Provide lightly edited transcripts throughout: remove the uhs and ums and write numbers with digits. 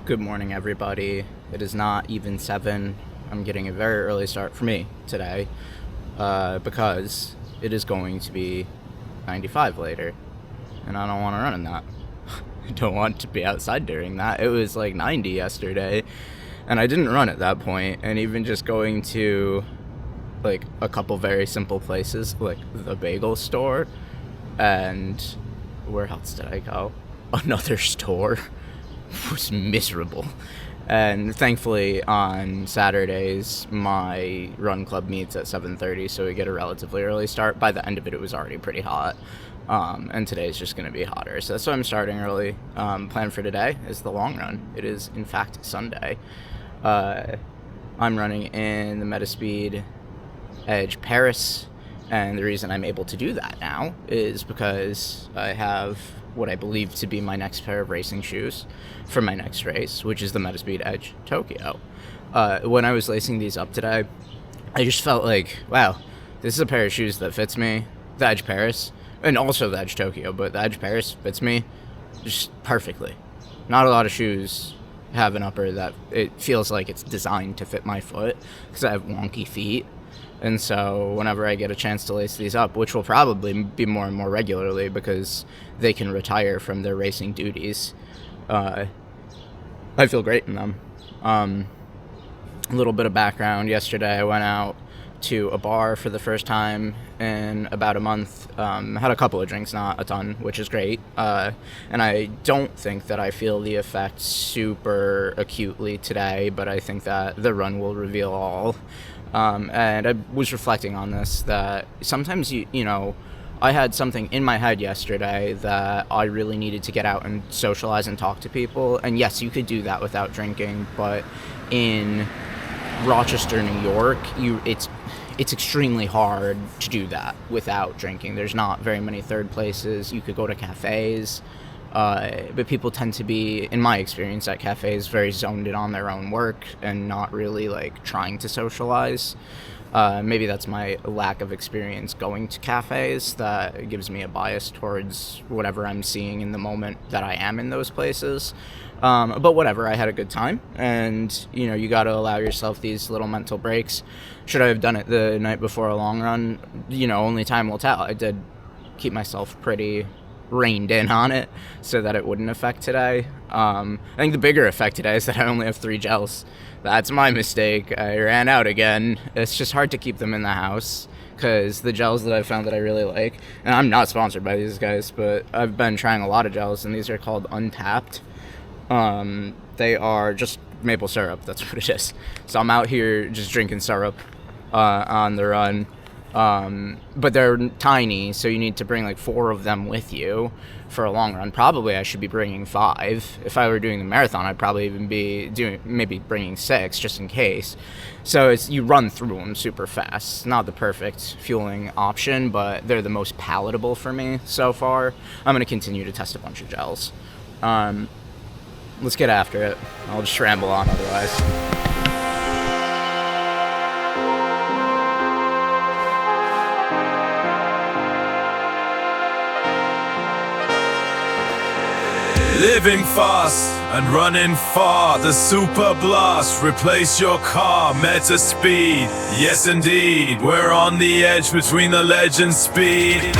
Good morning, everybody. It is not even 7. I'm getting a very early start for me today because it is going to be 95 later, and I don't want to run in that. I don't want to be outside during that. It was like 90 yesterday, and I didn't run at that point, and even just going to like a couple very simple places like the bagel store and where else did I go? Another store. Was miserable. And thankfully on Saturdays my run club meets at 7:30, so we get a relatively early start. By the end of it, it was already pretty hot. And today's just going to be hotter, so that's why I'm starting early. Plan for today is the long run. It is in fact Sunday. I'm running in the metaspeed Edge Paris, and the reason I'm able to do that now is because I have what I believe to be my next pair of racing shoes for my next race, which is the Metaspeed Edge Tokyo. When I was lacing these up today, I just felt like, wow, this is a pair of shoes that fits me. The Edge Paris, and also the Edge Tokyo, but the Edge Paris fits me just perfectly. Not a lot of shoes have an upper that it feels like it's designed to fit my foot, because I have wonky feet. And so whenever I get a chance to lace these up, which will probably be more and more regularly because they can retire from their racing duties, I feel great in them. A little bit of background. Yesterday I went out to a bar for the first time in about a month. Had a couple of drinks, not a ton, which is great. And I don't think that I feel the effect super acutely today, but I think that the run will reveal all. And I was reflecting on this, that sometimes, you know, I had something in my head yesterday that I really needed to get out and socialize and talk to people. And yes, you could do that without drinking, but in Rochester, New York, it's extremely hard to do that without drinking. There's not very many third places. You could go to cafes, but people tend to be, in my experience at cafes, very zoned in on their own work and not really like trying to socialize. Maybe that's my lack of experience going to cafes that gives me a bias towards whatever I'm seeing in the moment that I am in those places. But whatever, I had a good time, and you know, you got to allow yourself these little mental breaks. Should I have done it the night before a long run? You know, only time will tell. I did keep myself pretty reined in on it so that it wouldn't affect today. I think the bigger effect today is that I only have 3 gels. That's my mistake. I ran out again. It's just hard to keep them in the house because the gels that I found that I really like, and I'm not sponsored by these guys, but I've been trying a lot of gels, and these are called Untapped. They are just maple syrup. That's what it is. So I'm out here just drinking syrup on the run. But they're tiny, so you need to bring like 4 of them with you for a long run. Probably I should be bringing 5. If I were doing the marathon, I'd probably even be maybe bringing 6 just in case. So you run through them super fast. Not the perfect fueling option, but they're the most palatable for me so far. I'm going to continue to test a bunch of gels. Let's get after it. I'll just ramble on otherwise. Living fast and running far, the super blast, replace your car, metaspeed. Yes indeed, we're on the edge between the ledge and speed.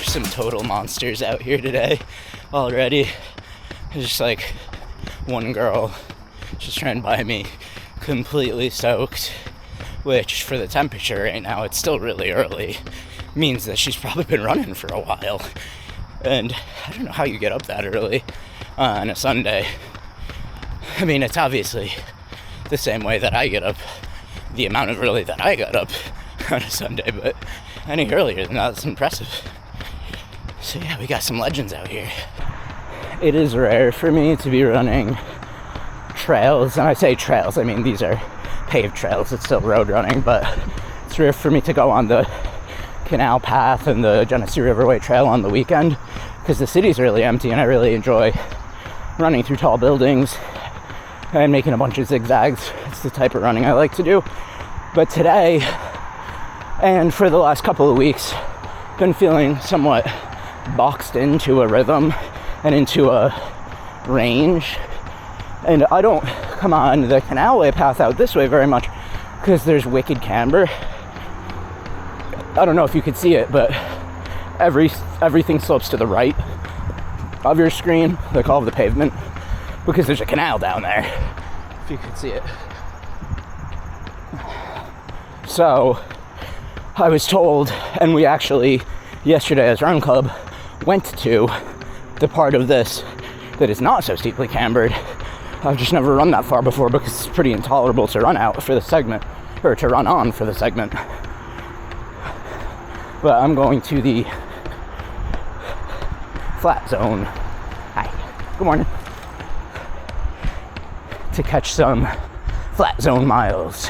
Some total monsters out here today already. There's just like one girl just ran by me completely soaked, which for the temperature right now, it's still really early, means that she's probably been running for a while. And I don't know how you get up that early on a Sunday. I mean, it's obviously the same way that I get up, the amount of early that I got up on a Sunday, but any earlier than that, it's impressive. So yeah, we got some legends out here. it is rare for me to be running trails, and I say trails, I mean these are paved trails, it's still road running, but it's rare for me to go on the canal path and the Genesee Riverway Trail on the weekend, because the city's really empty and I really enjoy running through tall buildings and making a bunch of zigzags. It's the type of running I like to do. But today, and for the last couple of weeks, been feeling somewhat boxed into a rhythm and into a range. And I don't come on the canalway path out this way very much because there's wicked camber. I don't know if you could see it, but everything slopes to the right of your screen, like all of the pavement, because there's a canal down there, if you could see it. So I was told, and we actually yesterday as Run Club went to the part of this that is not so steeply cambered. I've just never run that far before because it's pretty intolerable to run out for the segment, or to run on for the segment. But I'm going to the flat zone. Hi, good morning. To catch some flat zone miles.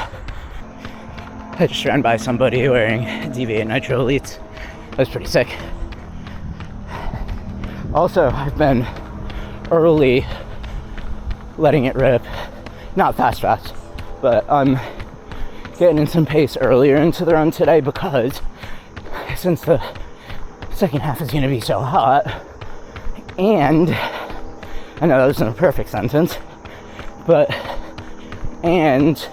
I just ran by somebody wearing DV8 Nitro Elites. That was pretty sick. Also, I've been early letting it rip. Not fast, but I'm getting in some pace earlier into the run today because since the second half is going to be so hot, and I know that wasn't a perfect sentence, and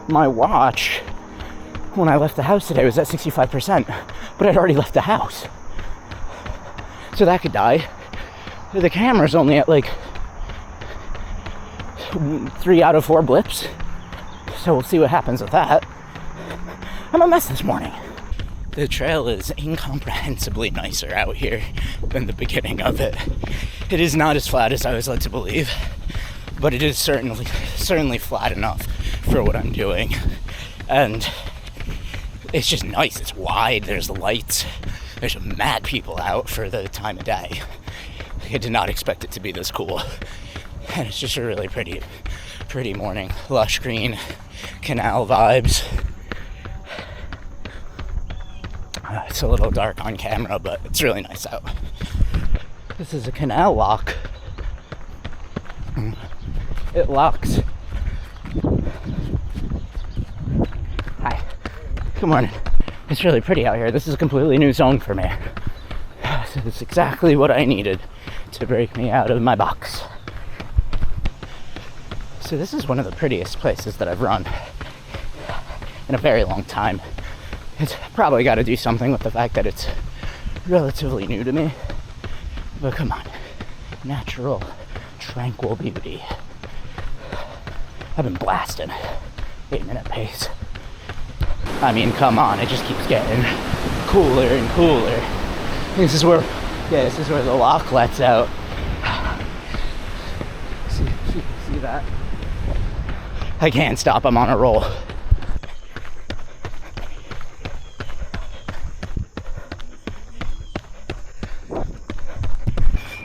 my watch when I left the house today was at 65%, but I'd already left the house, so that could die. The camera's only at like 3 out of 4 blips, so we'll see what happens with that. I'm a mess this morning. The trail is incomprehensibly nicer out here than the beginning of it. It is not as flat as I was led to believe, but it is certainly flat enough for what I'm doing. And it's just nice. It's wide. There's lights. There's mad people out for the time of day. I did not expect it to be this cool. And it's just a really pretty morning. Lush green, canal vibes. It's a little dark on camera, but it's really nice out. This is a canal lock. It locks. Hi. Good morning. It's really pretty out here. This is a completely new zone for me. So it's exactly what I needed to break me out of my box. So this is one of the prettiest places that I've run in a very long time. It's probably got to do something with the fact that it's relatively new to me. But come on. Natural, tranquil beauty. I've been blasting 8-minute pace. I mean, come on, it just keeps getting cooler and cooler. This is where the lock lets out. See if you can see that. I can't stop, I'm on a roll.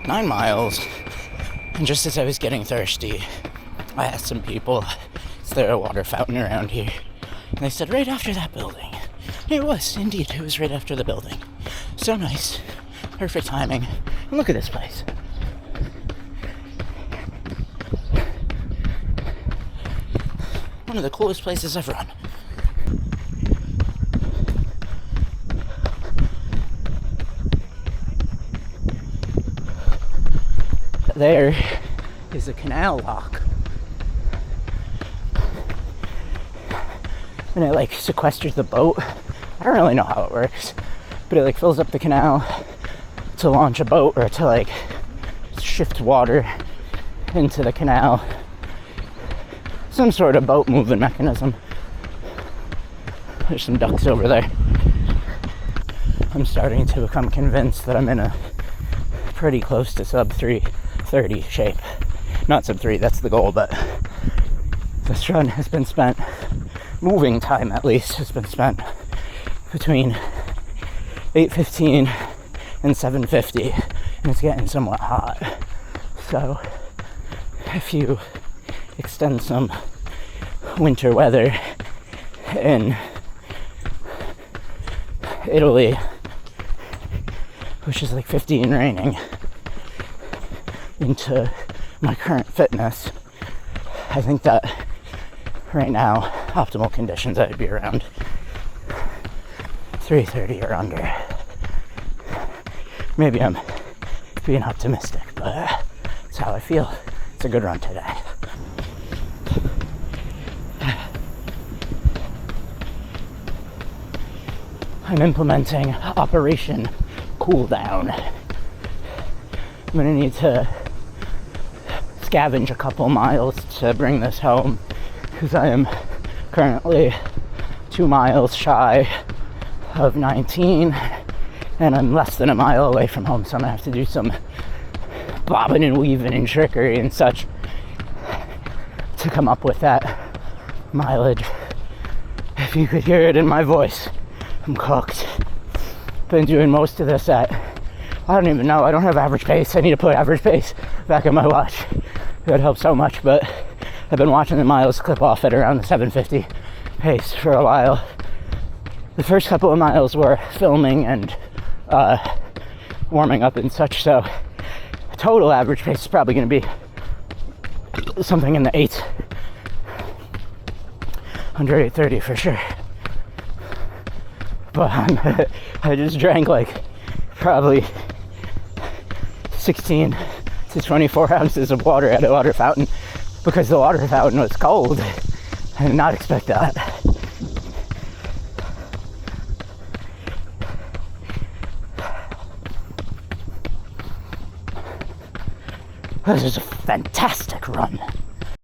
Nine miles, and just as I was getting thirsty, I asked some people, is there a water fountain around here? And they said, right after that building. And it was, indeed, it was right after the building. So nice, perfect timing. And look at this place. One of the coolest places I've run. There is a canal lock. And it like sequesters the boat. I don't really know how it works, but it like fills up the canal to launch a boat or to like shift water into the canal. Some sort of boat moving mechanism. There's some ducks over there. I'm starting to become convinced that I'm in a pretty close to sub 3:30 shape. Not sub 3, that's the goal, but this run has been spent, moving time at least, has been spent between 8:15 and 7:50, and it's getting somewhat hot. So if you extend some winter weather in Italy, which is like 15 raining, into my current fitness, I think that right now, optimal conditions, I'd be around 3:30 or under. Maybe I'm being optimistic, but that's how I feel. It's a good run today. I'm implementing Operation Cool Down. I'm gonna need to scavenge a couple miles to bring this home because I am currently 2 miles shy of 19 and I'm less than a mile away from home, so I'm gonna have to do some bobbing and weaving and trickery and such to come up with that mileage. If you could hear it in my voice, I'm cooked. Been doing most of this at, I don't even know, I don't have average pace. I need to put average pace back in my watch. It would help so much, but I've been watching the miles clip off at around the 750 pace for a while. The first couple of miles were filming and warming up and such, so total average pace is probably going to be something in the 8, under 830 for sure. But I just drank like probably 16 to 24 ounces of water at a water fountain because the water fountain was cold. I did not expect that. This is a fantastic run.